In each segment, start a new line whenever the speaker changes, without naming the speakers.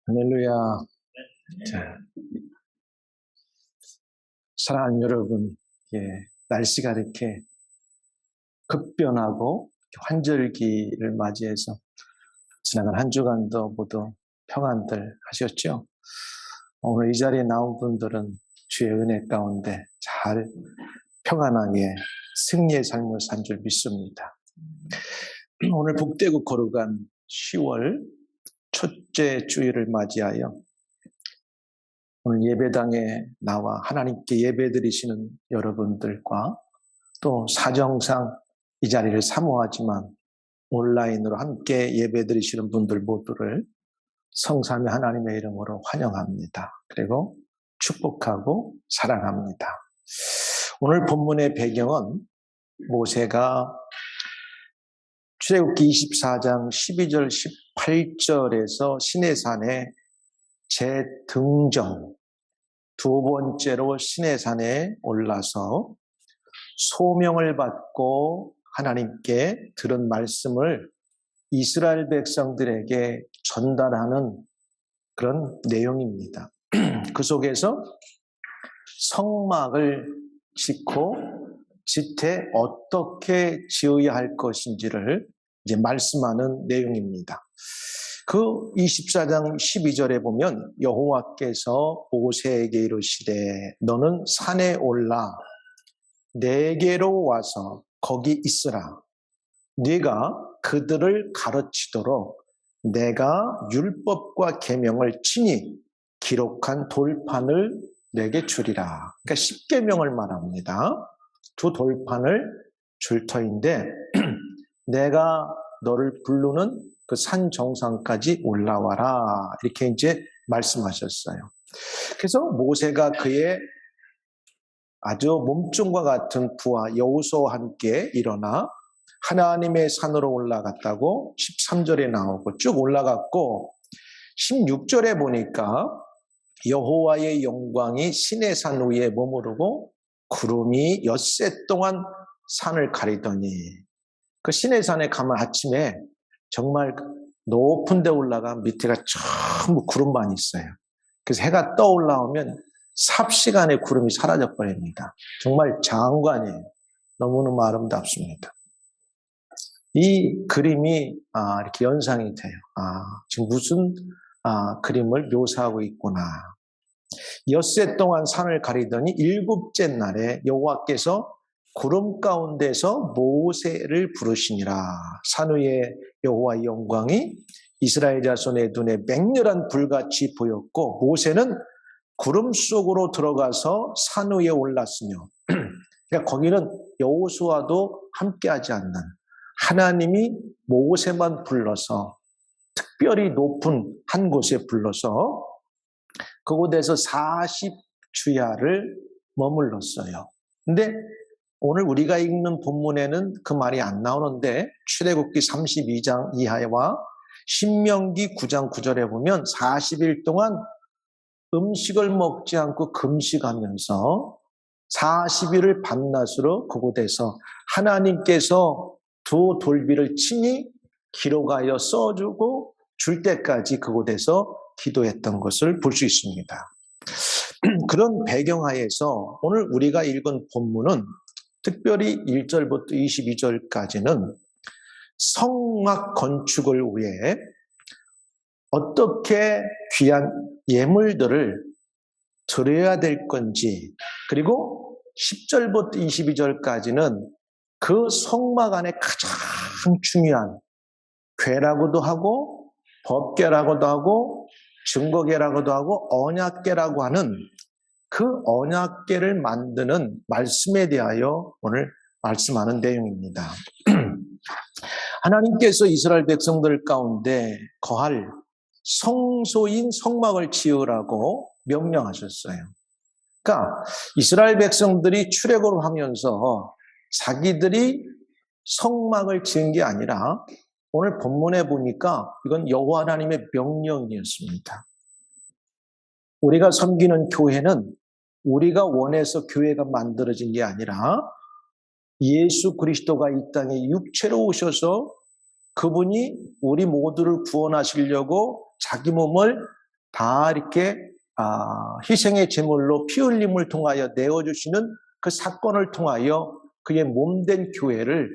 할렐루야. 자, 사랑하는 여러분, 날씨가 이렇게 급변하고 환절기를 맞이해서 지나간 한 주간도 모두 평안들 하셨죠? 오늘 이 자리에 나온 분들은 주의 은혜 가운데 잘 평안하게 승리의 삶을 산 줄 믿습니다. 오늘 북대구 거룩한 10월 첫째 주일을 맞이하여 오늘 예배당에 나와 하나님께 예배드리시는 여러분들과 또 사정상 이 자리를 사모하지만 온라인으로 함께 예배드리시는 분들 모두를 성삼위 하나님의 이름으로 환영합니다. 그리고 축복하고 사랑합니다. 오늘 본문의 배경은 모세가 출애굽기 24장 12절 18절에서 시내산에 재등정 두 번째로 시내산에 올라서 소명을 받고 하나님께 들은 말씀을 이스라엘 백성들에게 전달하는 그런 내용입니다. 그 속에서 성막을 짓고 짓에 어떻게 지어야 할 것인지를 이제 말씀하는 내용입니다. 그 24장 12절에 보면 여호와께서 모세에게 이르시되 너는 산에 올라 내게로 와서 거기 있으라. 네가 그들을 가르치도록 내가 율법과 계명을 친히 기록한 돌판을 내게 주리라. 그러니까 10계명을 말합니다. 두 돌판을 줄 터인데 내가 너를 부르는 그 산 정상까지 올라와라. 이렇게 이제 말씀하셨어요. 그래서 모세가 그의 아주 몸종과 같은 부하 여호수아와 함께 일어나 하나님의 산으로 올라갔다고 13절에 나오고 쭉 올라갔고 16절에 보니까 여호와의 영광이 시내산 위에 머무르고 구름이 엿새 동안 산을 가리더니 그 시내산에 가면 아침에 정말 높은 데 올라가 밑에가 전부 구름만 있어요. 그래서 해가 떠올라오면 삽시간에 구름이 사라져 버립니다. 정말 장관이에요. 너무너무 아름답습니다. 이 그림이 이렇게 연상이 돼요. 지금 무슨 그림을 묘사하고 있구나. 엿새 동안 산을 가리더니 일곱째 날에 여호와께서 구름 가운데서 모세를 부르시니라. 산 위에 여호와의 영광이 이스라엘 자손의 눈에 맹렬한 불같이 보였고 모세는 구름 속으로 들어가서 산 위에 올랐으며 그러니까 거기는 여호수아도 함께하지 않는 하나님이 모세만 불러서 특별히 높은 한 곳에 불러서 그곳에서 40주야를 머물렀어요. 근데 오늘 우리가 읽는 본문에는 그 말이 안 나오는데 출애굽기 32장 이하와 신명기 9장 9절에 보면 40일 동안 음식을 먹지 않고 금식하면서 40일을 밤낮으로 그곳에서 하나님께서 두 돌비를 친히 기록하여 써주고 줄 때까지 그곳에서 기도했던 것을 볼 수 있습니다. 그런 배경하에서 오늘 우리가 읽은 본문은 특별히 1절부터 22절까지는 성막 건축을 위해 어떻게 귀한 예물들을 드려야 될 건지 그리고 10절부터 22절까지는 그 성막 안에 가장 중요한 궤라고도 하고 법궤라고도 하고 증거궤라고도 하고 언약궤라고 하는 그 언약궤를 만드는 말씀에 대하여 오늘 말씀하는 내용입니다. 하나님께서 이스라엘 백성들 가운데 거할 성소인 성막을 지으라고 명령하셨어요. 그러니까 이스라엘 백성들이 출애굽을 하면서 자기들이 성막을 지은 게 아니라 오늘 본문에 보니까 이건 여호와 하나님의 명령이었습니다. 우리가 섬기는 교회는 우리가 원해서 교회가 만들어진 게 아니라 예수 그리스도가 이 땅에 육체로 오셔서 그분이 우리 모두를 구원하시려고 자기 몸을 다 이렇게 희생의 제물로 피 흘림을 통하여 내어주시는 그 사건을 통하여 그의 몸된 교회를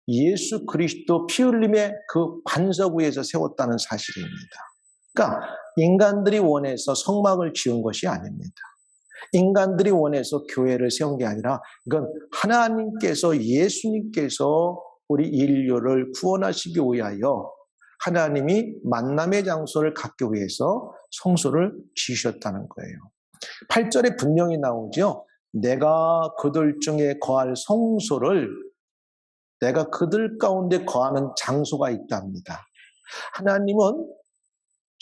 예수 그리스도 피 흘림의 그 반석 위에서 세웠다는 사실입니다. 그러니까 인간들이 원해서 성막을 지은 것이 아닙니다. 인간들이 원해서 교회를 세운 게 아니라 이건 하나님께서, 예수님께서 우리 인류를 구원하시기 위하여 하나님이 만남의 장소를 갖기 위해서 성소를 지으셨다는 거예요. 8절에 분명히 나오죠. 내가 그들 중에 거할 성소를, 내가 그들 가운데 거하는 장소가 있답니다. 하나님은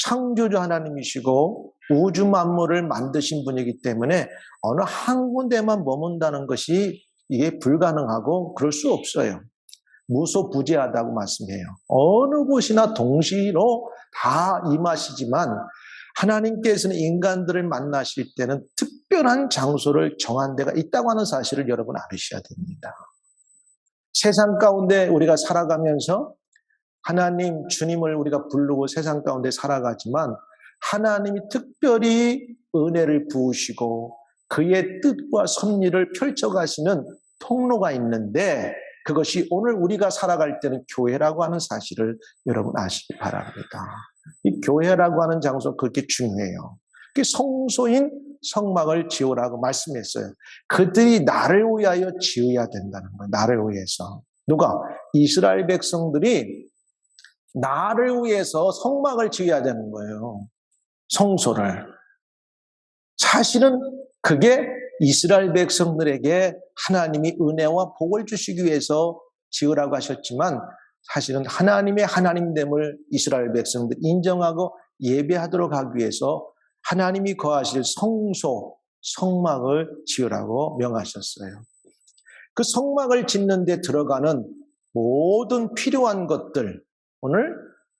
창조주 하나님이시고 우주 만물을 만드신 분이기 때문에 어느 한 군데만 머문다는 것이 이게 불가능하고 그럴 수 없어요. 무소부재하다고 말씀해요. 어느 곳이나 동시로 다 임하시지만 하나님께서는 인간들을 만나실 때는 특별한 장소를 정한 데가 있다고 하는 사실을 여러분 알으셔야 됩니다. 세상 가운데 우리가 살아가면서 하나님, 주님을 우리가 부르고 세상 가운데 살아가지만 하나님이 특별히 은혜를 부으시고 그의 뜻과 섭리를 펼쳐가시는 통로가 있는데 그것이 오늘 우리가 살아갈 때는 교회라고 하는 사실을 여러분 아시기 바랍니다. 이 교회라고 하는 장소 그렇게 중요해요. 성소인 성막을 지으라고 말씀했어요. 그들이 나를 위하여 지어야 된다는 거예요. 나를 위해서. 누가? 이스라엘 백성들이 나를 위해서 성막을 지어야 되는 거예요. 성소를. 사실은 그게 이스라엘 백성들에게 하나님이 은혜와 복을 주시기 위해서 지으라고 하셨지만 사실은 하나님의 하나님됨을 이스라엘 백성들이 인정하고 예배하도록 하기 위해서 하나님이 거하실 성소, 성막을 지으라고 명하셨어요. 그 성막을 짓는 데 들어가는 모든 필요한 것들, 오늘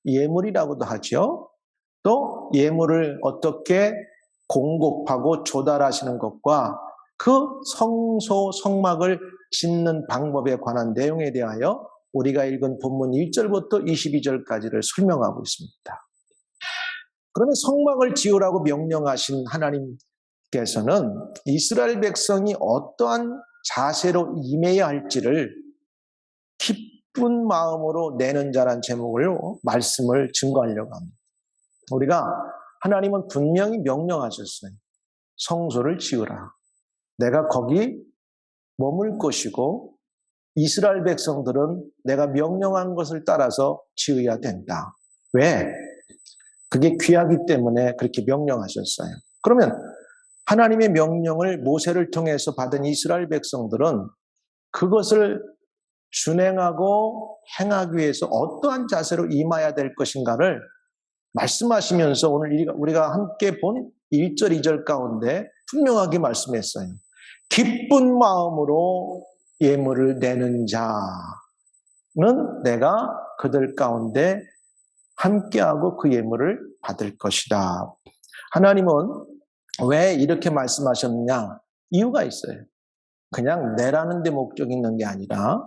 예물이라고도 하죠. 또 예물을 어떻게 공급하고 조달하시는 것과 그 성소, 성막을 짓는 방법에 관한 내용에 대하여 우리가 읽은 본문 1절부터 22절까지를 설명하고 있습니다. 그러면 성막을 지으라고 명령하신 하나님께서는 이스라엘 백성이 어떠한 자세로 임해야 할지를 기쁜 마음으로 내는 자란 제목으로 말씀을 증거하려고 합니다. 우리가 하나님은 분명히 명령하셨어요. 성소를 지으라. 내가 거기 머물 것이고 이스라엘 백성들은 내가 명령한 것을 따라서 지어야 된다. 왜? 그게 귀하기 때문에 그렇게 명령하셨어요. 그러면 하나님의 명령을 모세를 통해서 받은 이스라엘 백성들은 그것을 준행하고 행하기 위해서 어떠한 자세로 임해야 될 것인가를 말씀하시면서 오늘 우리가 함께 본 1절, 2절 가운데 분명하게 말씀했어요. 기쁜 마음으로 예물을 내는 자는 내가 그들 가운데 함께하고 그 예물을 받을 것이다. 하나님은 왜 이렇게 말씀하셨느냐? 이유가 있어요. 그냥 내라는 데 목적이 있는 게 아니라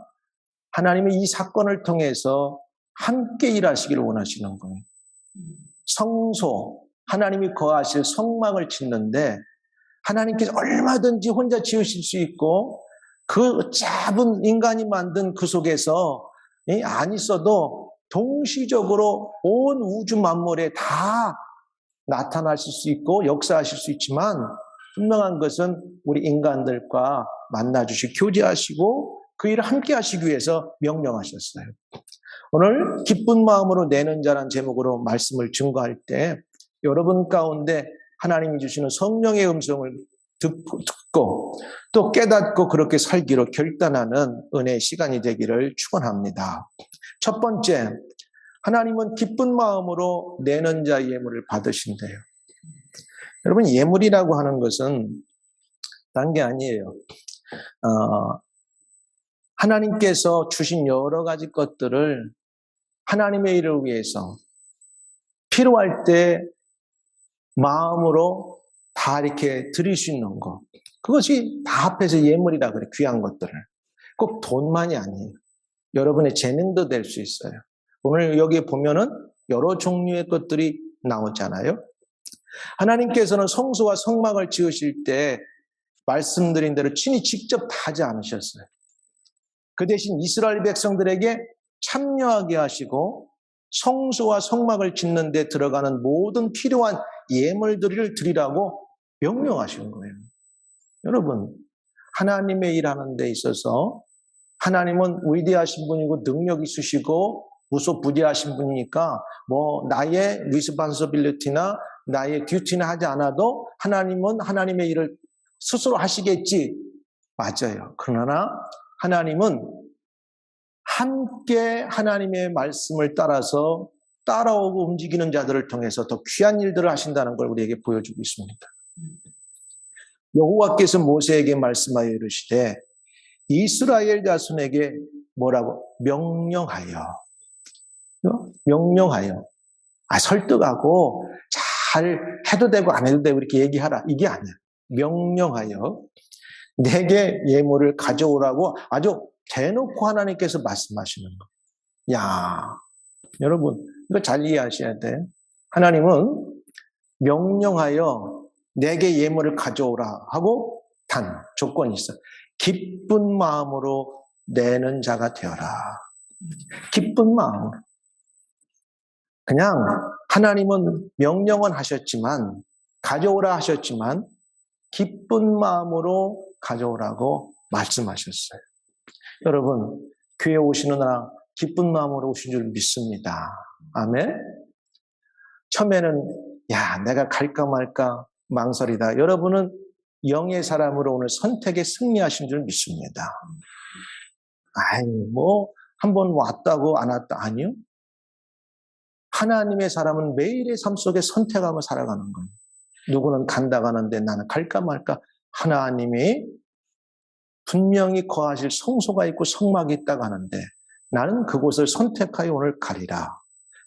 하나님이 이 사건을 통해서 함께 일하시기를 원하시는 거예요. 성소, 하나님이 거하실 성막을 짓는데 하나님께서 얼마든지 혼자 지으실 수 있고 그 짧은 인간이 만든 그 속에서 안 있어도 동시적으로 온 우주 만물에 다 나타나실 수 있고 역사하실 수 있지만 분명한 것은 우리 인간들과 만나주시고 교제하시고 그 일을 함께 하시기 위해서 명령하셨어요. 오늘 기쁜 마음으로 내는 자란 제목으로 말씀을 증거할 때 여러분 가운데 하나님이 주시는 성령의 음성을 듣고 또 깨닫고 그렇게 살기로 결단하는 은혜의 시간이 되기를 축원합니다. 첫 번째, 하나님은 기쁜 마음으로 내는 자의 예물을 받으신대요. 여러분, 예물이라고 하는 것은 딴 게 아니에요. 하나님께서 주신 여러 가지 것들을 하나님의 일을 위해서 필요할 때 마음으로 다 이렇게 드릴 수 있는 것. 그것이 다 합해서 예물이라 그래, 귀한 것들을. 꼭 돈만이 아니에요. 여러분의 재능도 될 수 있어요. 오늘 여기 보면은 여러 종류의 것들이 나오잖아요. 하나님께서는 성소와 성막을 지으실 때 말씀드린 대로 친히 직접 다 하지 않으셨어요. 그 대신 이스라엘 백성들에게 참여하게 하시고 성소와 성막을 짓는 데 들어가는 모든 필요한 예물들을 드리라고 명령하신 거예요. 여러분, 하나님의 일하는 데 있어서 하나님은 위대하신 분이고 능력 있으시고 무소부재하신 분이니까 나의 리스폰서빌리티나 나의 듀티나 하지 않아도 하나님은 하나님의 일을 스스로 하시겠지. 맞아요. 그러나 하나님은 함께 하나님의 말씀을 따라서 따라오고 움직이는 자들을 통해서 더 귀한 일들을 하신다는 걸 우리에게 보여주고 있습니다. 여호와께서 모세에게 말씀하여 이르시되 이스라엘 자손에게 뭐라고? 명령하여. 설득하고 잘 해도 되고 안 해도 되고 이렇게 얘기하라. 이게 아니야. 명령하여 내게 예물을 가져오라고 아주 대놓고 하나님께서 말씀하시는 거. 야, 여러분 이거 잘 이해하셔야 돼. 하나님은 명령하여 내게 예물을 가져오라 하고 단 조건이 있어. 기쁜 마음으로 내는 자가 되어라. 기쁜 마음으로. 그냥 하나님은 명령은 하셨지만 가져오라 하셨지만 기쁜 마음으로 가져오라고 말씀하셨어요. 여러분 교회 오시느라 기쁜 마음으로 오신 줄 믿습니다. 아멘. 처음에는 내가 갈까 말까 망설이다. 여러분은 영의 사람으로 오늘 선택에 승리하신 줄 믿습니다. 한번 왔다고 안 왔다. 아니요. 하나님의 사람은 매일의 삶 속에 선택하며 살아가는 거예요. 누구는 간다 가는데 나는 갈까 말까. 하나님이 분명히 거하실 성소가 있고 성막이 있다고 하는데 나는 그곳을 선택하여 오늘 가리라.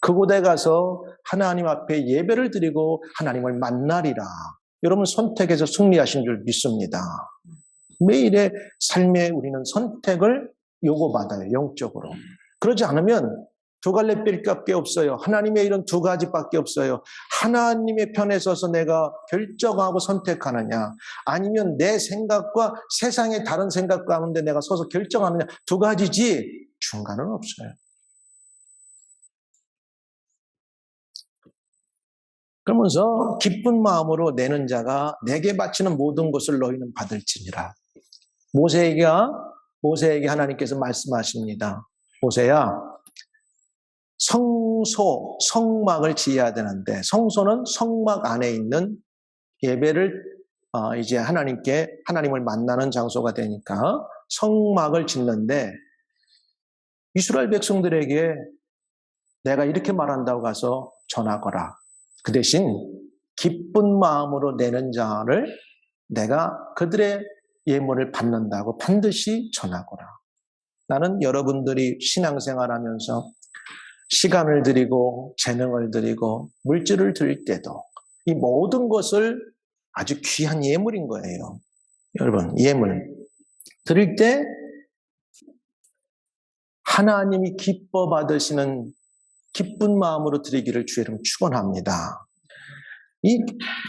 그곳에 가서 하나님 앞에 예배를 드리고 하나님을 만나리라. 여러분 선택해서 승리하신 줄 믿습니다. 매일의 삶에 우리는 선택을 요구받아요. 영적으로. 그러지 않으면 두 갈래길밖에 없어요. 하나님의 일은 두 가지밖에 없어요. 하나님의 편에 서서 내가 결정하고 선택하느냐 아니면 내 생각과 세상의 다른 생각 가운데 내가 서서 결정하느냐 두 가지지 중간은 없어요. 그러면서 기쁜 마음으로 내는 자가 내게 바치는 모든 것을 너희는 받을지니라. 모세에게 하나님께서 말씀하십니다. 모세야, 성소, 성막을 지어야 되는데 성소는 성막 안에 있는 예배를 이제 하나님을 만나는 장소가 되니까 성막을 짓는데 이스라엘 백성들에게 내가 이렇게 말한다고 가서 전하거라. 그 대신 기쁜 마음으로 내는 자를 내가 그들의 예물을 받는다고 반드시 전하거라. 나는 여러분들이 신앙생활하면서 시간을 드리고 재능을 드리고 물질을 드릴 때도 이 모든 것을 아주 귀한 예물인 거예요. 여러분 예물 드릴 때 하나님이 기뻐 받으시는 기쁜 마음으로 드리기를 주의 이름 축원합니다. 이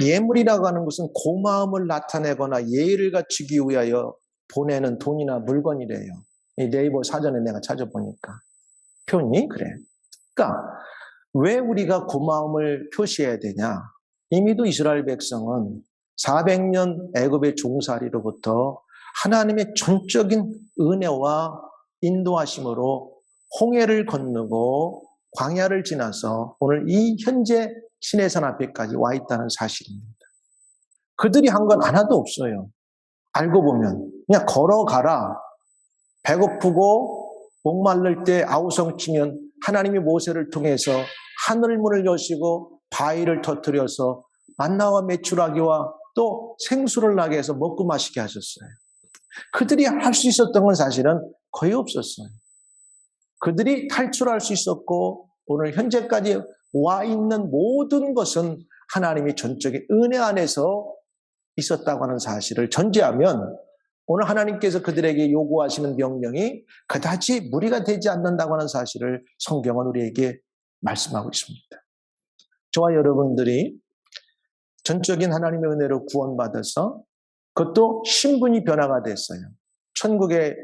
예물이라고 하는 것은 고마움을 나타내거나 예의를 갖추기 위하여 보내는 돈이나 물건이래요. 이 네이버 사전에 내가 찾아보니까 표현이 그래. 그러니까 왜 우리가 고마움을 표시해야 되냐? 이미도 이스라엘 백성은 400년 애굽의 종살이로부터 하나님의 전적인 은혜와 인도하심으로 홍해를 건너고 광야를 지나서 오늘 이 현재 시내산 앞에까지 와 있다는 사실입니다. 그들이 한 건 하나도 없어요. 알고 보면 그냥 걸어가라. 배고프고 목마를 때 아우성치면 하나님이 모세를 통해서 하늘문을 여시고 바위를 터뜨려서 만나와 메추라기와 또 생수를 나게 해서 먹고 마시게 하셨어요. 그들이 할 수 있었던 건 사실은 거의 없었어요. 그들이 탈출할 수 있었고 오늘 현재까지 와 있는 모든 것은 하나님이 전적인 은혜 안에서 있었다고 하는 사실을 전제하면 오늘 하나님께서 그들에게 요구하시는 명령이 그다지 무리가 되지 않는다고 하는 사실을 성경은 우리에게 말씀하고 있습니다. 저와 여러분들이 전적인 하나님의 은혜로 구원받아서 그것도 신분이 변화가 됐어요. 천국의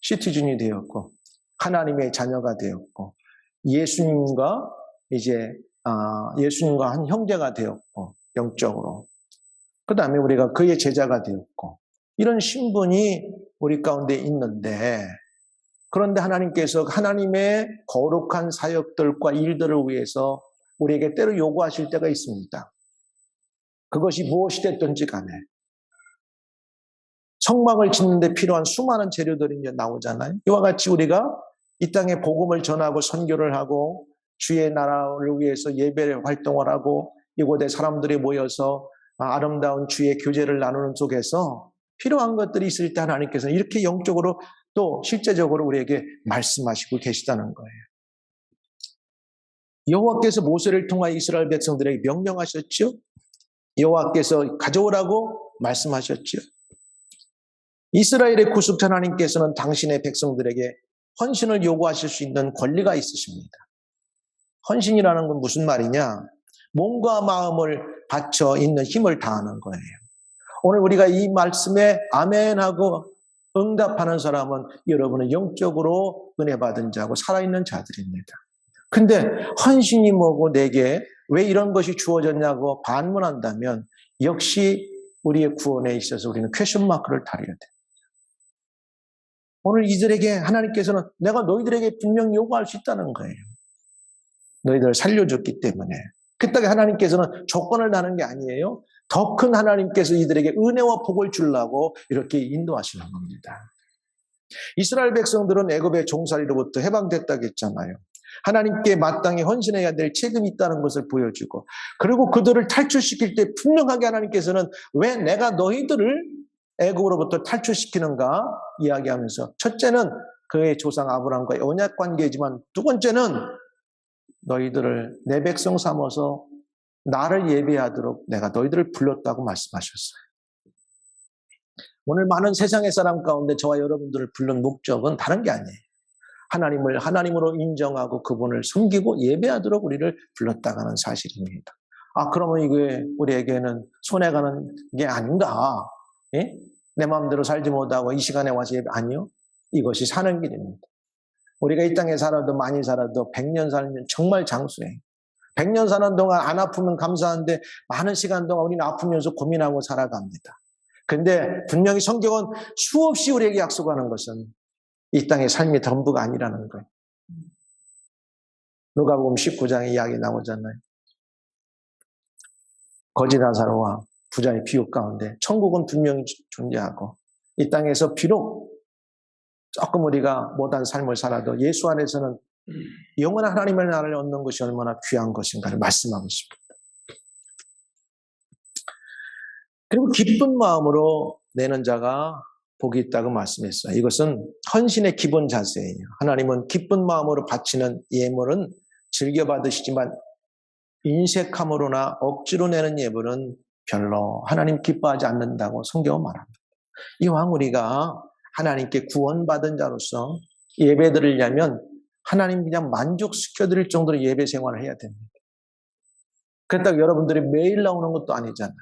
시티즌이 되었고 하나님의 자녀가 되었고 예수님과 예수님과 한 형제가 되었고 영적으로 그 다음에 우리가 그의 제자가 되었고 이런 신분이 우리 가운데 있는데 그런데 하나님께서 하나님의 거룩한 사역들과 일들을 위해서 우리에게 때로 요구하실 때가 있습니다. 그것이 무엇이 됐든지 간에 성막을 짓는 데 필요한 수많은 재료들이 이제 나오잖아요. 이와 같이 우리가 이 땅에 복음을 전하고 선교를 하고 주의 나라를 위해서 예배를 활동을 하고 이곳에 사람들이 모여서 아름다운 주의 교제를 나누는 속에서 필요한 것들이 있을 때 하나님께서 이렇게 영적으로 또 실제적으로 우리에게 말씀하시고 계시다는 거예요. 여호와께서 모세를 통하여 이스라엘 백성들에게 명령하셨죠. 여호와께서 가져오라고 말씀하셨죠. 이스라엘의 구속자 하나님께서는 당신의 백성들에게 헌신을 요구하실 수 있는 권리가 있으십니다. 헌신이라는 건 무슨 말이냐? 몸과 마음을 바쳐 있는 힘을 다하는 거예요. 오늘 우리가 이 말씀에 아멘하고 응답하는 사람은 여러분은 영적으로 은혜 받은 자고 살아있는 자들입니다. 근데 헌신이 뭐고 내게 왜 이런 것이 주어졌냐고 반문한다면 역시 우리의 구원에 있어서 우리는 퀘션 마크를 달아야 돼요. 오늘 이들에게 하나님께서는 내가 너희들에게 분명히 요구할 수 있다는 거예요. 너희들을 살려줬기 때문에. 그때 하나님께서는 조건을 다는 게 아니에요. 더 큰 하나님께서 이들에게 은혜와 복을 주려고 이렇게 인도하시는 겁니다. 이스라엘 백성들은 애굽의 종살이로부터 해방됐다고 했잖아요. 하나님께 마땅히 헌신해야 될 책임이 있다는 것을 보여주고 그리고 그들을 탈출시킬 때 분명하게 하나님께서는 왜 내가 너희들을 애굽으로부터 탈출시키는가 이야기하면서 첫째는 그의 조상 아브라함과의 언약 관계이지만 두 번째는 너희들을 내 백성 삼아서 나를 예배하도록 내가 너희들을 불렀다고 말씀하셨어요. 오늘 많은 세상의 사람 가운데 저와 여러분들을 부른 목적은 다른 게 아니에요. 하나님을 하나님으로 인정하고 그분을 섬기고 예배하도록 우리를 불렀다고 하는 사실입니다. 그러면 이게 우리에게는 손해가는 게 아닌가? 예? 내 마음대로 살지 못하고 이 시간에 와서 예배 아니요. 이것이 사는 길입니다. 우리가 이 땅에 살아도 많이 살아도 100년 살면 정말 장수해요. 100년 사는 동안 안 아프면 감사한데 많은 시간 동안 우리는 아프면서 고민하고 살아갑니다. 근데 분명히 성경은 수없이 우리에게 약속하는 것은 이 땅의 삶이 전부가 아니라는 거예요. 누가복음 19장의 이야기 나오잖아요. 거지 나사로와 부자의 비유 가운데 천국은 분명히 존재하고 이 땅에서 비록 조금 우리가 못한 삶을 살아도 예수 안에서는 영원한 하나님의 나라를 얻는 것이 얼마나 귀한 것인가를 말씀하고 있습니다. 그리고 기쁜 마음으로 내는 자가 복이 있다고 말씀했어요. 이것은 헌신의 기본 자세예요. 하나님은 기쁜 마음으로 바치는 예물은 즐겨받으시지만 인색함으로나 억지로 내는 예물은 별로 하나님 기뻐하지 않는다고 성경은 말합니다. 이왕 우리가 하나님께 구원받은 자로서 예배 드리려면 하나님 그냥 만족시켜드릴 정도로 예배 생활을 해야 됩니다. 그렇다고 여러분들이 매일 나오는 것도 아니잖아요.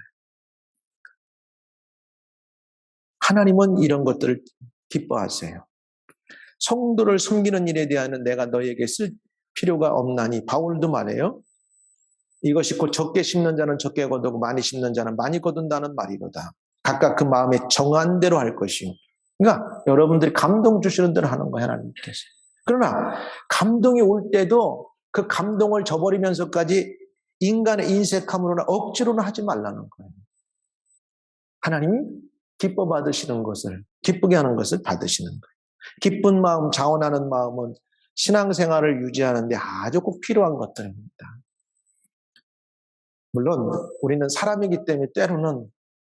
하나님은 이런 것들을 기뻐하세요. 성도를 섬기는 일에 대한 내가 너에게 쓸 필요가 없나니 바울도 말해요. 이것이 곧 적게 심는 자는 적게 거두고 많이 심는 자는 많이 거둔다는 말이로다. 각각 그 마음에 정한 대로 할 것이요. 그러니까 여러분들이 감동 주시는 대로 하는 거예요. 하나님께서. 그러나 감동이 올 때도 그 감동을 저버리면서까지 인간의 인색함으로나 억지로는 하지 말라는 거예요. 하나님이 기뻐 받으시는 것을, 기쁘게 하는 것을 받으시는 거예요. 기쁜 마음, 자원하는 마음은 신앙생활을 유지하는 데 아주 꼭 필요한 것들입니다. 물론 우리는 사람이기 때문에 때로는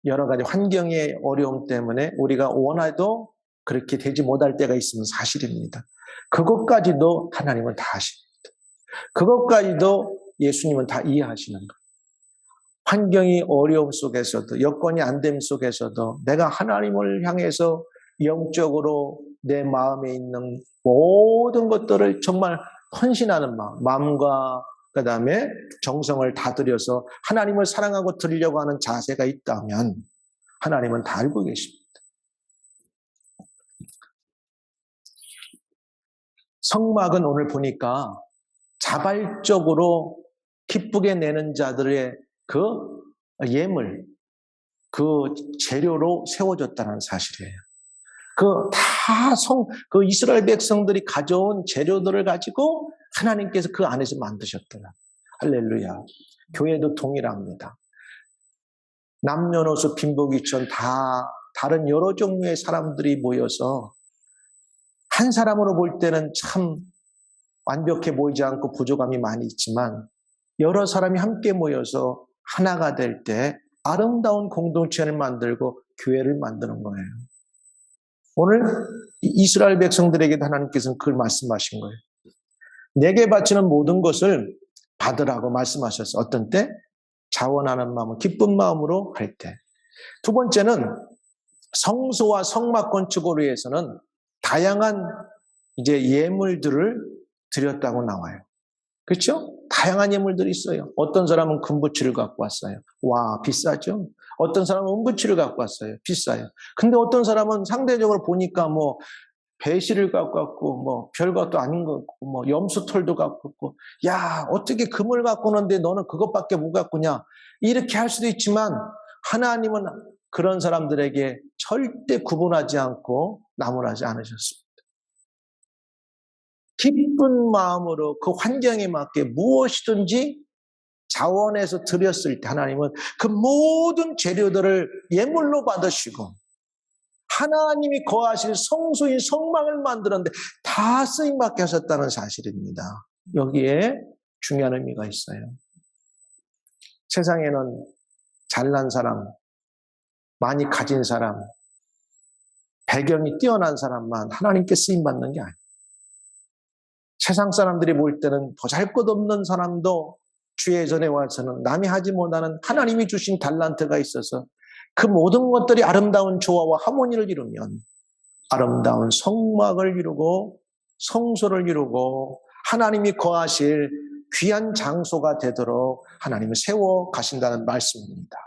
여러 가지 환경의 어려움 때문에 우리가 원해도 그렇게 되지 못할 때가 있으면 사실입니다. 그것까지도 하나님은 다 아십니다. 그것까지도 예수님은 다 이해하시는 거예요. 환경이 어려움 속에서도 여건이 안 됨 속에서도 내가 하나님을 향해서 영적으로 내 마음에 있는 모든 것들을 정말 헌신하는 마음과 그 다음에 정성을 다 들여서 하나님을 사랑하고 드리려고 하는 자세가 있다면 하나님은 다 알고 계십니다. 성막은 오늘 보니까 자발적으로 기쁘게 내는 자들의 그 예물, 그 재료로 세워졌다는 사실이에요. 그 이스라엘 백성들이 가져온 재료들을 가지고 하나님께서 그 안에서 만드셨더라. 할렐루야. 교회도 동일합니다. 남녀노소 빈복이천 다 다른 여러 종류의 사람들이 모여서 한 사람으로 볼 때는 참 완벽해 보이지 않고 부족함이 많이 있지만 여러 사람이 함께 모여서 하나가 될 때 아름다운 공동체를 만들고 교회를 만드는 거예요. 오늘 이스라엘 백성들에게도 하나님께서는 그걸 말씀하신 거예요. 내게 바치는 모든 것을 받으라고 말씀하셨어요. 어떤 때? 자원하는 마음, 기쁜 마음으로 할 때. 두 번째는 성소와 성막 건축을 위해서는 다양한 이제 예물들을 드렸다고 나와요. 그렇죠? 다양한 예물들이 있어요. 어떤 사람은 금부치를 갖고 왔어요. 와, 비싸죠? 어떤 사람은 은부치를 갖고 왔어요. 비싸요. 근데 어떤 사람은 상대적으로 보니까 뭐 배실을 갖고 왔고 뭐 별것도 아닌 거 같고 뭐 염소털도 갖고 왔고 야, 어떻게 금을 갖고 오는데 너는 그것밖에 못 갖고 냐? 이렇게 할 수도 있지만 하나님은 그런 사람들에게 절대 구분하지 않고 나무라지 않으셨습니다. 기쁜 마음으로 그 환경에 맞게 무엇이든지 자원해서 드렸을 때 하나님은 그 모든 재료들을 예물로 받으시고 하나님이 거하실 성소인 성막을 만들었는데 다 쓰임받게 하셨다는 사실입니다. 여기에 중요한 의미가 있어요. 세상에는 잘난 사람, 많이 가진 사람, 배경이 뛰어난 사람만 하나님께 쓰임받는 게 아니에요. 세상 사람들이 볼 때는 보잘것없는 사람도 주의 전에 와서는 남이 하지 못하는 하나님이 주신 달란트가 있어서 그 모든 것들이 아름다운 조화와 하모니를 이루면 아름다운 성막을 이루고 성소를 이루고 하나님이 거하실 귀한 장소가 되도록 하나님을 세워 가신다는 말씀입니다.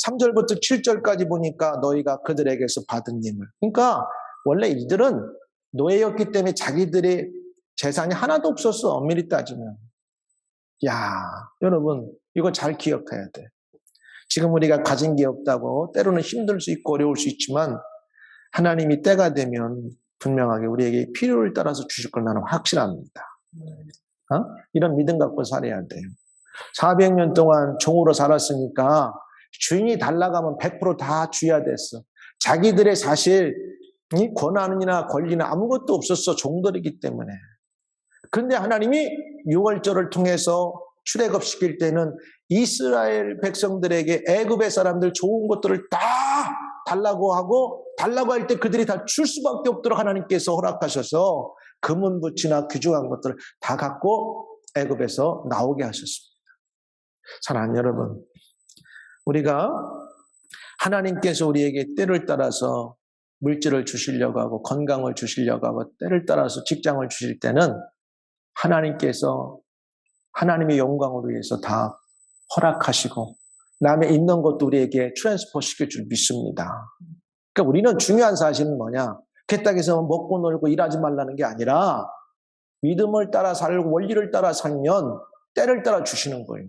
3절부터 7절까지 보니까 너희가 그들에게서 받은 예물. 그러니까 원래 이들은 노예였기 때문에 자기들의 재산이 하나도 없었어. 엄밀히 따지면. 야, 여러분 이거 잘 기억해야 돼. 지금 우리가 가진 게 없다고 때로는 힘들 수 있고 어려울 수 있지만 하나님이 때가 되면 분명하게 우리에게 필요를 따라서 주실 걸 나는 확신합니다. 이런 믿음 갖고 살아야 돼요. 400년 동안 종으로 살았으니까 주인이 달라가면 100% 다 줘야 됐어. 자기들의 사실 권한이나 권리나 아무것도 없었어. 종들이기 때문에. 그런데 하나님이 6월절을 통해서 출애굽시킬 때는 이스라엘 백성들에게 애굽의 사람들 좋은 것들을 다 달라고 하고 달라고 할 때 그들이 다 줄 수밖에 없도록 하나님께서 허락하셔서 금은부치나 귀중한 것들을 다 갖고 애굽에서 나오게 하셨습니다. 사랑하는 여러분, 우리가 하나님께서 우리에게 때를 따라서 물질을 주시려고 하고 건강을 주시려고 하고 때를 따라서 직장을 주실 때는 하나님께서 하나님의 영광을 위해서 다 허락하시고 남의 있는 것도 우리에게 트랜스퍼 시켜줄 믿습니다. 그러니까 우리는 중요한 사실은 뭐냐? 그 땅에서 먹고 놀고 일하지 말라는 게 아니라 믿음을 따라 살고 원리를 따라 살면 때를 따라 주시는 거예요.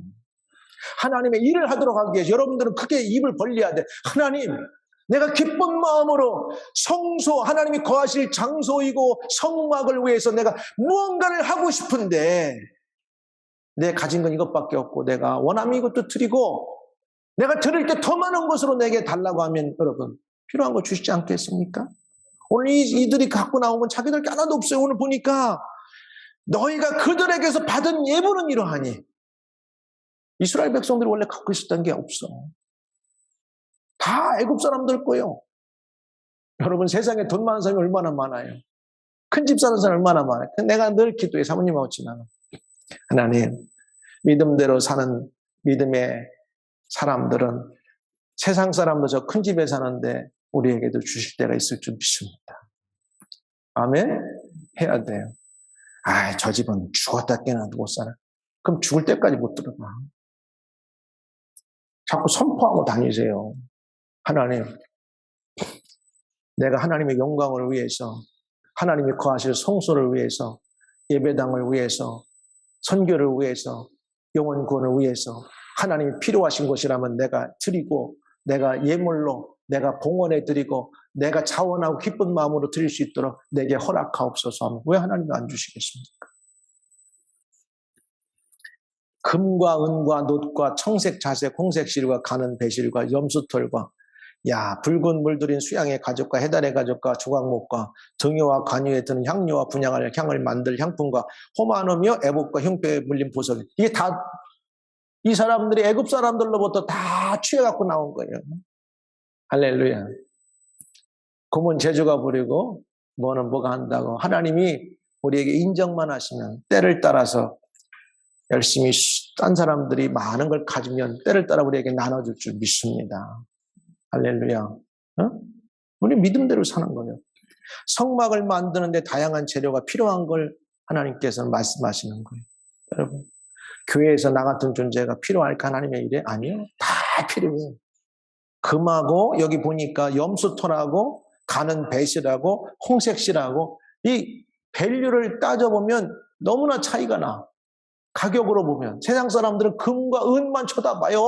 하나님의 일을 하도록 하기 위해서 여러분들은 크게 입을 벌려야 돼. 하나님, 내가 기쁜 마음으로 성소, 하나님이 거하실 장소이고 성막을 위해서 내가 무언가를 하고 싶은데 내 가진 건 이것밖에 없고 내가 원하면 이것도 드리고 내가 드릴 때 더 많은 것으로 내게 달라고 하면 여러분 필요한 거 주시지 않겠습니까? 오늘 이들이 갖고 나온 건 자기들 게 하나도 없어요. 오늘 보니까 너희가 그들에게서 받은 예물은 이러하니 이스라엘 백성들이 원래 갖고 있었던 게 없어. 다 애굽 사람들 거예요. 여러분 세상에 돈 많은 사람이 얼마나 많아요. 큰 집 사는 사람이 얼마나 많아요. 내가 늘 기도해 사모님하고 지나가. 하나님 믿음대로 사는 믿음의 사람들은 세상 사람도 저 큰 집에 사는데 우리에게도 주실 때가 있을 줄 믿습니다. 아멘? 해야 돼요. 아, 저 집은 죽었다 깨나 못 살아. 그럼 죽을 때까지 못 들어가. 자꾸 선포하고 다니세요. 하나님, 내가 하나님의 영광을 위해서, 하나님이 거하실 성소를 위해서, 예배당을 위해서, 선교를 위해서, 영혼 구원을 위해서 하나님이 필요하신 것이라면 내가 드리고, 내가 예물로, 내가 봉헌해 드리고, 내가 자원하고 기쁜 마음으로 드릴 수 있도록 내게 허락하옵소서 하면 왜 하나님이 안 주시겠습니까? 금과 은과 놋과 청색 자색 홍색 실과 가는 배실과 염소털과 붉은 물들인 수양의 가죽과 해달의 가죽과 조각목과 등유와 관유에 드는 향료와 분향할 향을 만들 향품과 호마노며 애복과 흉배에 물린 보석, 이게 다 이 사람들이 애굽 사람들로부터 다 취해갖고 나온 거예요. 할렐루야. 금은 제주가 부리고 뭐는 뭐가 한다고. 하나님이 우리에게 인정만 하시면 때를 따라서 열심히 딴 사람들이 많은 걸 가지면 때를 따라 우리에게 나눠줄 줄 믿습니다. 할렐루야. 우리 믿음대로 사는 거예요. 성막을 만드는데 다양한 재료가 필요한 걸 하나님께서는 말씀하시는 거예요. 여러분, 교회에서 나 같은 존재가 필요할까? 하나님의 일에? 아니요. 다 필요해요. 금하고 여기 보니까 염소털하고 가는 배실하고 홍색실하고 이 밸류를 따져보면 너무나 차이가 나. 가격으로 보면 세상 사람들은 금과 은만 쳐다봐요.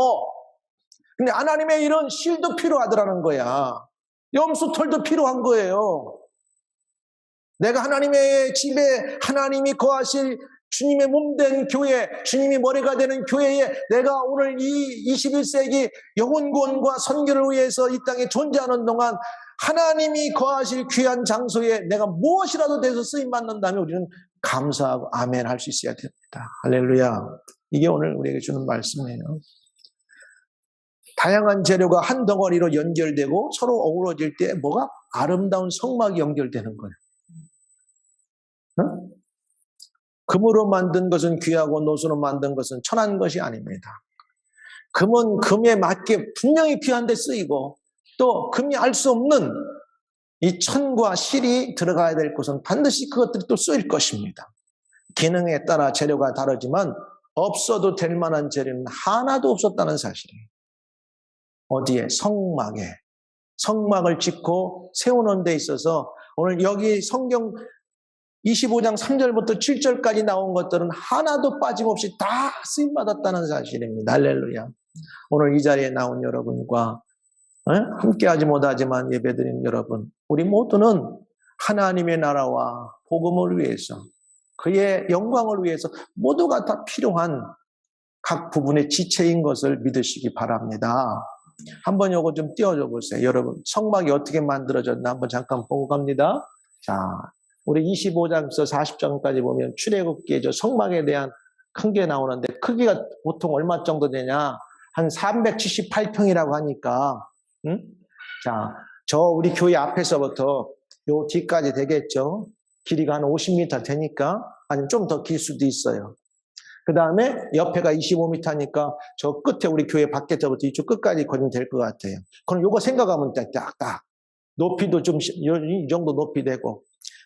근데 하나님의 이런 실도 필요하더라는 거야. 염소털도 필요한 거예요. 내가 하나님의 집에 하나님이 거하실 주님의 몸된 교회, 주님이 머리가 되는 교회에 내가 오늘 이 21세기 영혼구원과 선교를 위해서 이 땅에 존재하는 동안 하나님이 거하실 귀한 장소에 내가 무엇이라도 돼서 쓰임받는다면 우리는 감사하고 아멘 할 수 있어야 됩니다. 할렐루야. 이게 오늘 우리에게 주는 말씀이에요. 다양한 재료가 한 덩어리로 연결되고 서로 어우러질 때 뭐가? 아름다운 성막이 연결되는 거예요. 금으로 만든 것은 귀하고 노수로 만든 것은 천한 것이 아닙니다. 금은 금에 맞게 분명히 귀한 데 쓰이고 또 금이 알 수 없는 이 천과 실이 들어가야 될 곳은 반드시 그것들이 또 쓰일 것입니다. 기능에 따라 재료가 다르지만 없어도 될 만한 재료는 하나도 없었다는 사실이에요. 어디에? 성막에. 성막을 짓고 세우는 데 있어서 오늘 여기 성경 25장 3절부터 7절까지 나온 것들은 하나도 빠짐없이 다 쓰임받았다는 사실입니다. 할렐루야. 오늘 이 자리에 나온 여러분과 함께하지 못하지만 예배드린 여러분, 우리 모두는 하나님의 나라와 복음을 위해서 그의 영광을 위해서 모두가 다 필요한 각 부분의 지체인 것을 믿으시기 바랍니다. 한번 요거 좀 띄워줘 보세요. 여러분, 성막이 어떻게 만들어졌나 한번 잠깐 보고 갑니다. 자, 우리 25장부터 40장까지 보면 출애굽기에 저 성막에 대한 큰 게 나오는데 크기가 보통 얼마 정도 되냐? 한 378평이라고 하니까 자, 저 우리 교회 앞에서부터 요 뒤까지 되겠죠? 길이가 한 50m 되니까 아니면 좀 더 길 수도 있어요. 그 다음에 옆에가 25m니까 저 끝에 우리 교회 밖에서부터 이쪽 끝까지 거리면 될 것 같아요. 그럼 요거 생각하면 딱 높이도 좀 이 정도 높이 되고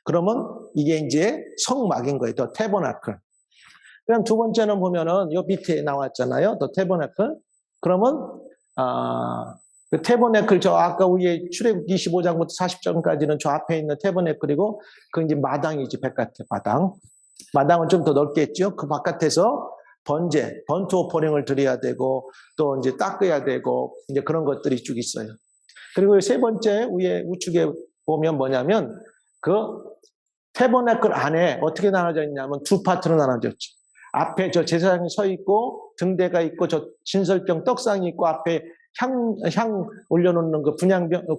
그러면 이게 이제 성막인 거예요. 더 태버나클. 그럼 두 번째는 보면은 요 밑에 나왔잖아요. 더 태버나클. 그러면 그 태버네클 저 아까 위에 출애굽기 25장부터 40장까지는 저 앞에 있는 태버네클이고 그 이제 마당이지 바깥에 마당. 마당은 좀 더 넓겠죠. 그 바깥에서 번트 오퍼링을 드려야 되고 또 이제 닦아야 되고 이제 그런 것들이 쭉 있어요. 그리고 세 번째 위에 우측에 보면 뭐냐면 그 태버네클 안에 어떻게 나눠져 있냐면 두 파트로 나눠졌지. 앞에 저 제사장이 서 있고 등대가 있고 저 진설병 떡상이 있고 앞에 향 올려놓는 그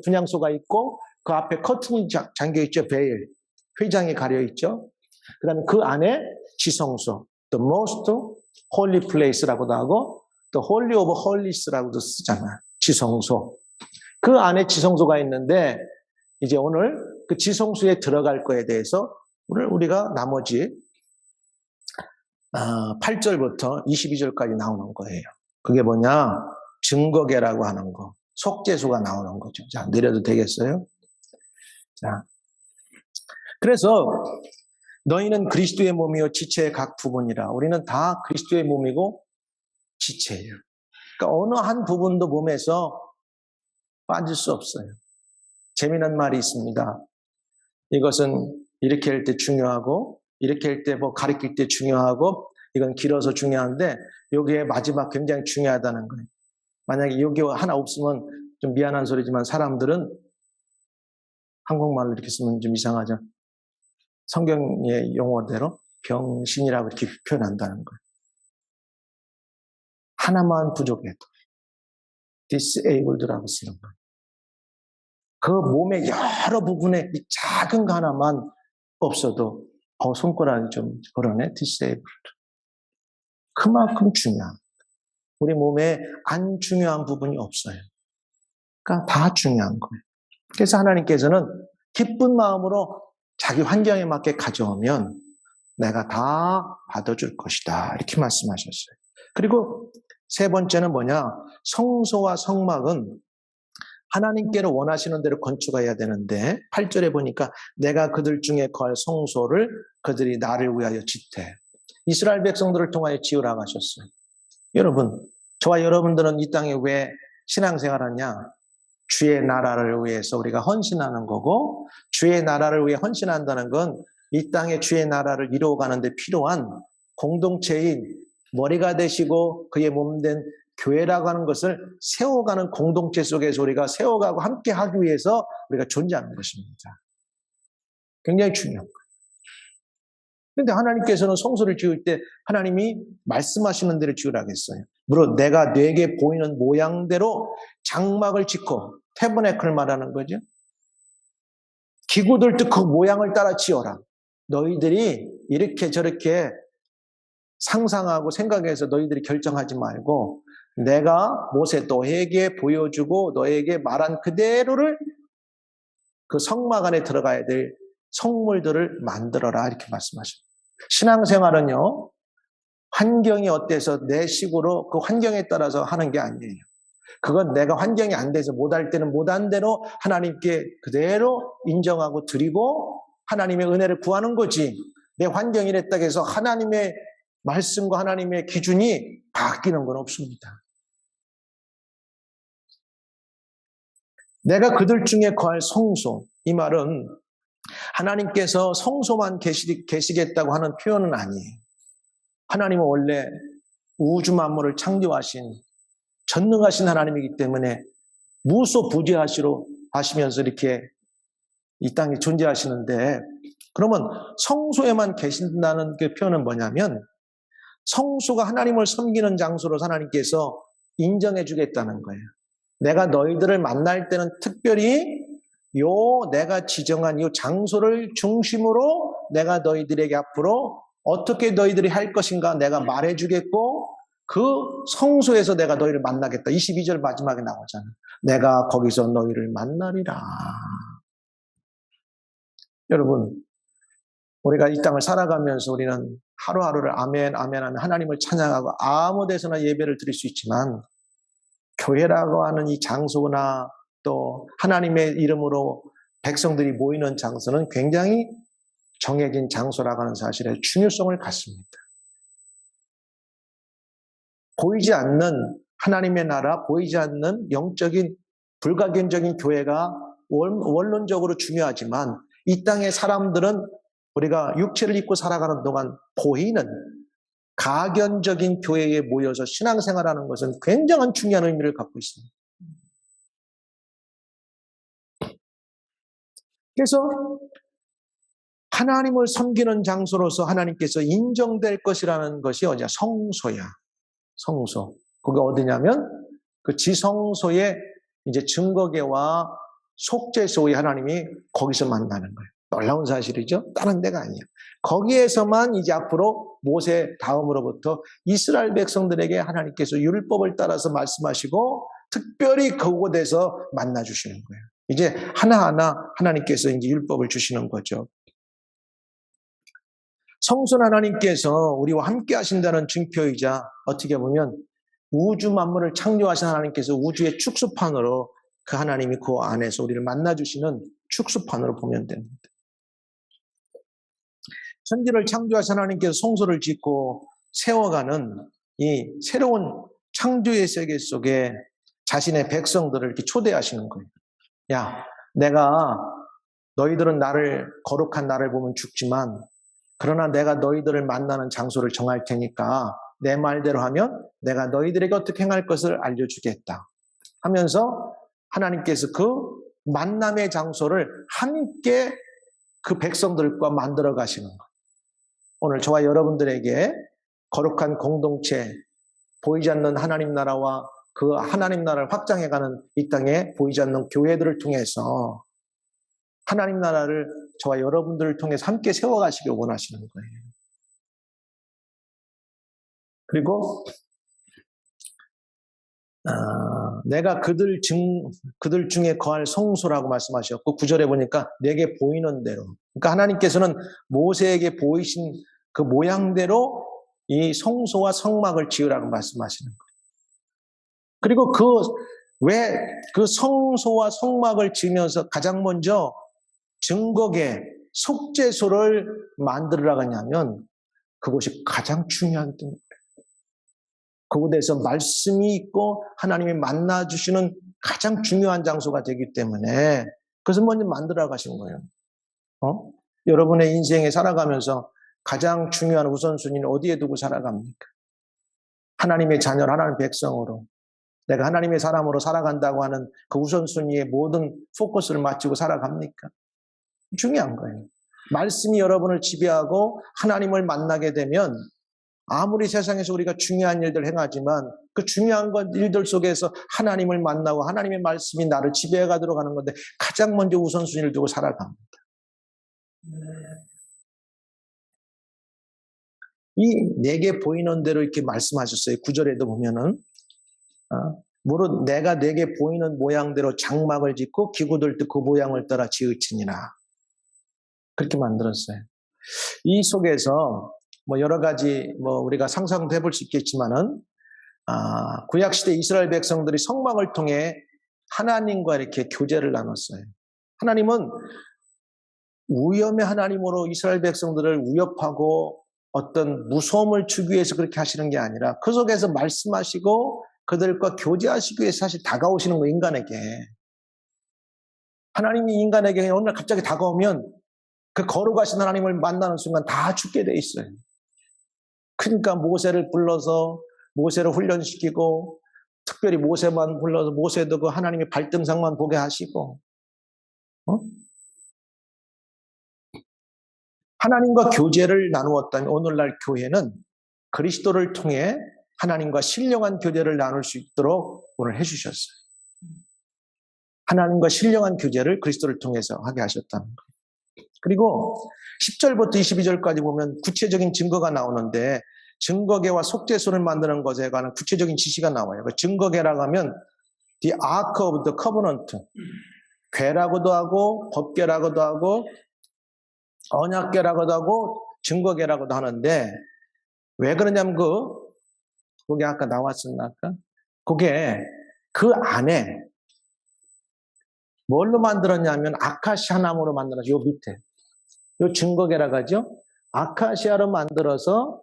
분향소가 있고 그 앞에 커튼이 잠겨 있죠. 베일 휘장이 가려 있죠. 그다음에 그 안에 지성소, the most holy place라고도 하고 the holy of holies라고도 쓰잖아. 지성소. 그 안에 지성소가 있는데 이제 오늘 그 지성소에 들어갈 거에 대해서 오늘 우리가 나머지 8절부터 22절까지 나오는 거예요. 그게 뭐냐? 증거계라고 하는 거. 속죄소가 나오는 거죠. 자, 내려도 되겠어요? 자. 그래서 너희는 그리스도의 몸이요 지체의 각 부분이라. 우리는 다 그리스도의 몸이고 지체예요. 그러니까 어느 한 부분도 몸에서 빠질 수 없어요. 재미난 말이 있습니다. 이것은 이렇게 할 때 중요하고 이렇게 할 때 뭐 가리킬 때 중요하고 이건 길어서 중요한데 여기에 마지막 굉장히 중요하다는 거예요. 만약에 여기 하나 없으면 좀 미안한 소리지만 사람들은 한국말로 이렇게 쓰면 좀 이상하죠. 성경의 용어대로 병신이라고 이렇게 표현한다는 거예요. 하나만 부족해도 disabled라고 쓰는 거예요. 그 몸의 여러 부분에 이 작은 거 하나만 없어도 손가락이 좀 그러네, disabled. 그만큼 중요한. 우리 몸에 안 중요한 부분이 없어요. 그러니까 다 중요한 거예요. 그래서 하나님께서는 기쁜 마음으로 자기 환경에 맞게 가져오면 내가 다 받아줄 것이다. 이렇게 말씀하셨어요. 그리고 세 번째는 뭐냐? 성소와 성막은 하나님께로 원하시는 대로 건축해야 되는데 8절에 보니까 내가 그들 중에 거할 성소를 그들이 나를 위하여 짓되 이스라엘 백성들을 통하여 지으라고 하셨어요. 여러분, 저와 여러분들은 이 땅에 왜 신앙생활하냐? 주의 나라를 위해서 우리가 헌신하는 거고 주의 나라를 위해 헌신한다는 건 이 땅에 주의 나라를 이루어가는 데 필요한 공동체인 머리가 되시고 그의 몸된 교회라고 하는 것을 세워가는 공동체 속에서 우리가 세워가고 함께 하기 위해서 우리가 존재하는 것입니다. 굉장히 중요한 거예요. 그런데 하나님께서는 성소를 지을 때 하나님이 말씀하시는 대로 지으라고 했어요. 물론 내가 네게 보이는 모양대로 장막을 짓고 태버네클 말하는 거죠. 기구들도 그 모양을 따라 지어라. 너희들이 이렇게 저렇게 상상하고 생각해서 너희들이 결정하지 말고 내가 모세 너에게 보여주고 너에게 말한 그대로를 그 성막 안에 들어가야 될 성물들을 만들어라 이렇게 말씀하십니다. 신앙생활은요. 환경이 어때서 내 식으로 그 환경에 따라서 하는 게 아니에요. 그건 내가 환경이 안 돼서 못할 때는 못한 대로 하나님께 그대로 인정하고 드리고 하나님의 은혜를 구하는 거지. 내 환경이 이랬다고 해서 하나님의 말씀과 하나님의 기준이 바뀌는 건 없습니다. 내가 그들 중에 거할 성소. 이 말은 하나님께서 성소만 계시겠다고 하는 표현은 아니에요. 하나님은 원래 우주 만물을 창조하신 전능하신 하나님이기 때문에 무소부지하시면서 이렇게 이 땅에 존재하시는데 그러면 성소에만 계신다는 그 표현은 뭐냐면 성소가 하나님을 섬기는 장소로 하나님께서 인정해 주겠다는 거예요. 내가 너희들을 만날 때는 특별히 내가 지정한 이 장소를 중심으로 내가 너희들에게 앞으로 어떻게 너희들이 할 것인가 내가 말해 주겠고 그 성소에서 내가 너희를 만나겠다. 22절 마지막에 나오잖아. 내가 거기서 너희를 만나리라. 여러분, 우리가 이 땅을 살아가면서 우리는 하루하루를 아멘, 아멘 하면 하나님을 찬양하고 아무 데서나 예배를 드릴 수 있지만 교회라고 하는 이 장소나 또 하나님의 이름으로 백성들이 모이는 장소는 굉장히 정해진 장소라고 하는 사실에 중요성을 갖습니다. 보이지 않는 하나님의 나라, 보이지 않는 영적인 불가견적인 교회가 원론적으로 중요하지만 이 땅의 사람들은 우리가 육체를 입고 살아가는 동안 보이는 가견적인 교회에 모여서 신앙생활하는 것은 굉장한 중요한 의미를 갖고 있습니다. 그래서 하나님을 섬기는 장소로서 하나님께서 인정될 것이라는 것이 어디야? 성소야. 성소. 그게 어디냐면 그 지성소의 이제 증거계와 속죄소의 하나님이 거기서 만나는 거예요. 놀라운 사실이죠? 다른 데가 아니에요. 거기에서만 이제 앞으로 모세 다음으로부터 이스라엘 백성들에게 하나님께서 율법을 따라서 말씀하시고 특별히 그곳에서 만나주시는 거예요. 이제 하나하나 하나님께서 이제 율법을 주시는 거죠. 성소는 하나님께서 우리와 함께 하신다는 증표이자 어떻게 보면 우주 만물을 창조하신 하나님께서 우주의 축소판으로 그 하나님이 그 안에서 우리를 만나주시는 축소판으로 보면 됩니다. 천지를 창조하신 하나님께서 성소를 짓고 세워가는 이 새로운 창조의 세계 속에 자신의 백성들을 이렇게 초대하시는 거예요. 야, 내가 너희들은 거룩한 나를 보면 죽지만 그러나 내가 너희들을 만나는 장소를 정할 테니까 내 말대로 하면 내가 너희들에게 어떻게 행할 것을 알려주겠다 하면서 하나님께서 그 만남의 장소를 함께 그 백성들과 만들어 가시는 거예요. 오늘 저와 여러분들에게 거룩한 공동체, 보이지 않는 하나님 나라와 그 하나님 나라를 확장해가는 이 땅에 보이지 않는 교회들을 통해서 하나님 나라를 저와 여러분들을 통해서 함께 세워가시길 원하시는 거예요. 그리고 내가 그들 중에 거할 성소라고 말씀하셨고 9절에 보니까 내게 보이는 대로, 그러니까 하나님께서는 모세에게 보이신 그 모양대로 이 성소와 성막을 지으라고 말씀하시는 거예요. 그리고 왜 그 성소와 성막을 지으면서 가장 먼저 증거계 속죄소를 만들으라고 하냐면 그것이 가장 중요한 거예요. 그곳에서 말씀이 있고 하나님이 만나주시는 가장 중요한 장소가 되기 때문에 그것을 먼저 만들어 가신 거예요. 여러분의 인생에 살아가면서 가장 중요한 우선순위는 어디에 두고 살아갑니까? 하나님의 자녀, 하나님의 백성으로 내가 하나님의 사람으로 살아간다고 하는 그 우선순위에 모든 포커스를 맞추고 살아갑니까? 중요한 거예요. 말씀이 여러분을 지배하고 하나님을 만나게 되면 아무리 세상에서 우리가 중요한 일들 행하지만 그 중요한 일들 속에서 하나님을 만나고 하나님의 말씀이 나를 지배해 가도록 하는 건데 가장 먼저 우선순위를 두고 살아갑니다. 이 내게 보이는 대로 이렇게 말씀하셨어요. 9절에도 보면은 무릇 내가 내게 보이는 모양대로 장막을 짓고 기구들도 그 모양을 따라 지으치니라. 그렇게 만들었어요. 이 속에서 여러 가지 우리가 상상도 해볼 수 있겠지만은 구약시대 이스라엘 백성들이 성막을 통해 하나님과 이렇게 교제를 나눴어요. 하나님은 위험의 하나님으로 이스라엘 백성들을 위협하고 어떤 무서움을 주기 위해서 그렇게 하시는 게 아니라 그 속에서 말씀하시고 그들과 교제하시기 위해서 사실 다가오시는 거, 인간에게. 하나님이 인간에게 어느 날 갑자기 다가오면 그 거룩하신 하나님을 만나는 순간 다 죽게 돼 있어요. 그러니까 모세를 불러서 모세를 훈련시키고 특별히 모세만 불러서 모세도 그 하나님의 발등상만 보게 하시고 하나님과 교제를 나누었다면 오늘날 교회는 그리스도를 통해 하나님과 신령한 교제를 나눌 수 있도록 오늘 해주셨어요. 하나님과 신령한 교제를 그리스도를 통해서 하게 하셨다는 거예요. 그리고 10절부터 22절까지 보면 구체적인 증거가 나오는데 증거계와 속죄소를 만드는 것에 관한 구체적인 지시가 나와요. 증거계라고 하면 The Ark of the Covenant, 궤라고도 하고 법궤라고도 하고 언약궤라고도 하고 증거궤라고도 하는데 왜 그러냐면 그게 아까 나왔었나 아까? 그게 그 안에 뭘로 만들었냐면 아카시아 나무로 만들어서 요 밑에 요 증거궤라고 하죠. 아카시아로 만들어서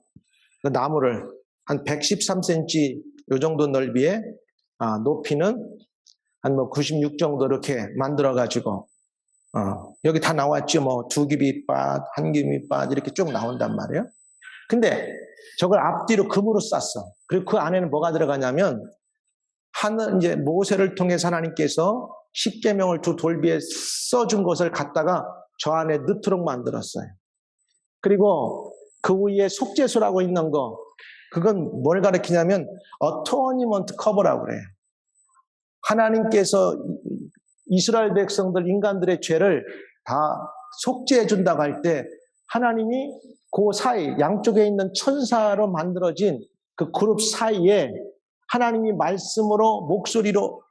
그 나무를 한 113cm 요 정도 넓이에 높이는 한 96 정도 이렇게 만들어 가지고 여기 다 나왔죠. 두기빗밭, 한기빗밭 이렇게 쭉 나온단 말이에요. 근데 저걸 앞뒤로 금으로 쌌어. 그리고 그 안에는 뭐가 들어가냐면 이제 모세를 통해서 하나님께서 십계명을 두 돌비에 써준 것을 갖다가 저 안에 넣도록 만들었어요. 그리고 그 위에 속죄소라고 있는 거, 그건 뭘 가리키냐면 어토니먼트 커버라고 그래요. 하나님께서 이스라엘 백성들, 인간들의 죄를 다 속죄해 준다고 할 때 하나님이 그 사이, 양쪽에 있는 천사로 만들어진 그 그룹 사이에 하나님이 말씀으로 목소리로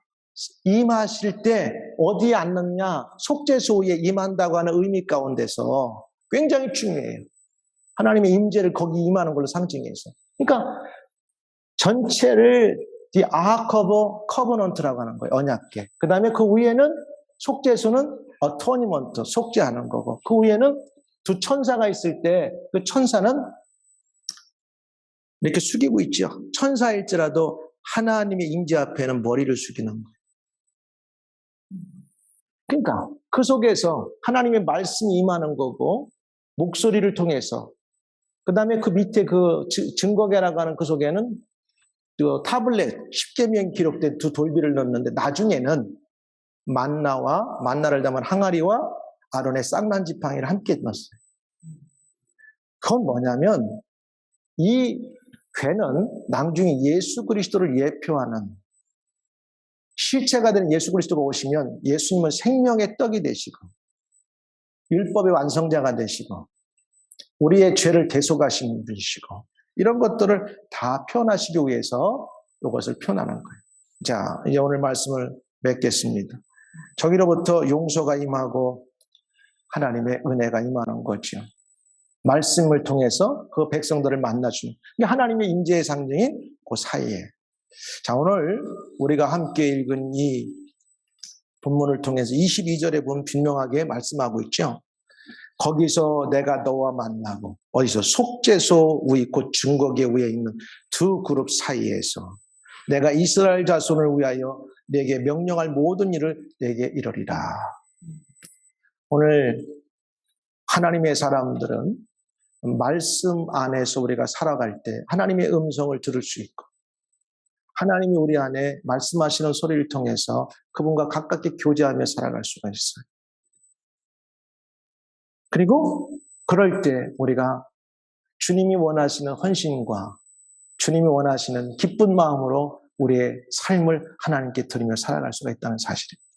임하실 때 어디에 앉느냐? 속죄소 위에 임한다고 하는 의미 가운데서 굉장히 중요해요. 하나님의 임재를 거기 임하는 걸로 상징해서. 그러니까 전체를 The Ark of Covenant라고 하는 거예요. 언약궤. 그 다음에 그 위에는 속죄소는 Atonement, 속죄하는 거고 그 위에는 두 천사가 있을 때 그 천사는 이렇게 숙이고 있죠. 천사일지라도 하나님의 임재 앞에는 머리를 숙이는 거예요. 그러니까 그 속에서 하나님의 말씀이 임하는 거고 목소리를 통해서 그 다음에 그 밑에 그 증거계라고 하는 그 속에는 그 타블렛 10계명이 기록된 두 돌비를 넣는데 나중에는 만나를 담은 항아리와 아론의 쌍난 지팡이를 함께 넣었어요. 그건 뭐냐면 이 괴는 나중에 예수 그리스도를 예표하는 실체가 되는 예수 그리스도가 오시면 예수님은 생명의 떡이 되시고 율법의 완성자가 되시고 우리의 죄를 대속하시는 분이시고 이런 것들을 다 표현하시기 위해서 이것을 표현하는 거예요. 자, 이제 오늘 말씀을 맺겠습니다. 저기로부터 용서가 임하고 하나님의 은혜가 임하는 거죠. 말씀을 통해서 그 백성들을 만나주는 하나님의 임재의 상징인 그 사이에. 자, 오늘 우리가 함께 읽은 이 본문을 통해서 22절에 보면 분명하게 말씀하고 있죠. 거기서 내가 너와 만나고 어디서 속죄소 위 곧 증거계 위에 있는 두 그룹 사이에서 내가 이스라엘 자손을 위하여 내게 명령할 모든 일을 내게 이르리라. 오늘 하나님의 사람들은 말씀 안에서 우리가 살아갈 때 하나님의 음성을 들을 수 있고 하나님이 우리 안에 말씀하시는 소리를 통해서 그분과 가깝게 교제하며 살아갈 수가 있어요. 그리고 그럴 때 우리가 주님이 원하시는 헌신과 주님이 원하시는 기쁜 마음으로 우리의 삶을 하나님께 드리며 살아갈 수가 있다는 사실입니다.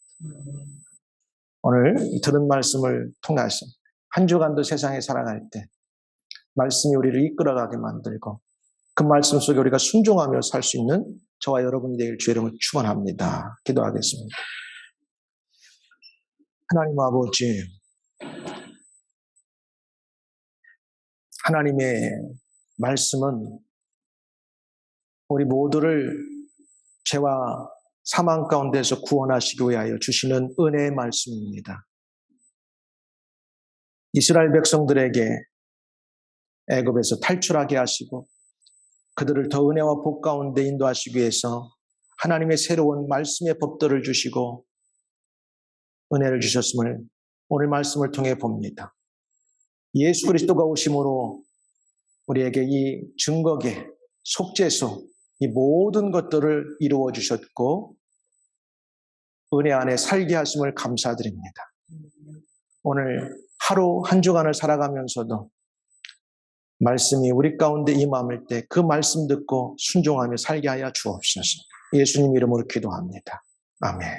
오늘 들은 말씀을 통해서 한 주간도 세상에 살아갈 때 말씀이 우리를 이끌어가게 만들고 그 말씀 속에 우리가 순종하며 살 수 있는 저와 여러분이 되길 주의 이름으로 축원합니다. 기도하겠습니다. 하나님 아버지, 하나님의 말씀은 우리 모두를 죄와 사망 가운데서 구원하시기 위하여 주시는 은혜의 말씀입니다. 이스라엘 백성들에게 애굽에서 탈출하게 하시고 그들을 더 은혜와 복 가운데 인도하시기 위해서 하나님의 새로운 말씀의 법도를 주시고 은혜를 주셨음을 오늘 말씀을 통해 봅니다. 예수 그리스도가 오심으로 우리에게 이 증거계, 속죄소 이 모든 것들을 이루어 주셨고 은혜 안에 살게 하심을 감사드립니다. 오늘 하루 한 주간을 살아가면서도 말씀이 우리 가운데 임함을 때 그 말씀 듣고 순종하며 살게 하여 주옵소서. 예수님 이름으로 기도합니다. 아멘.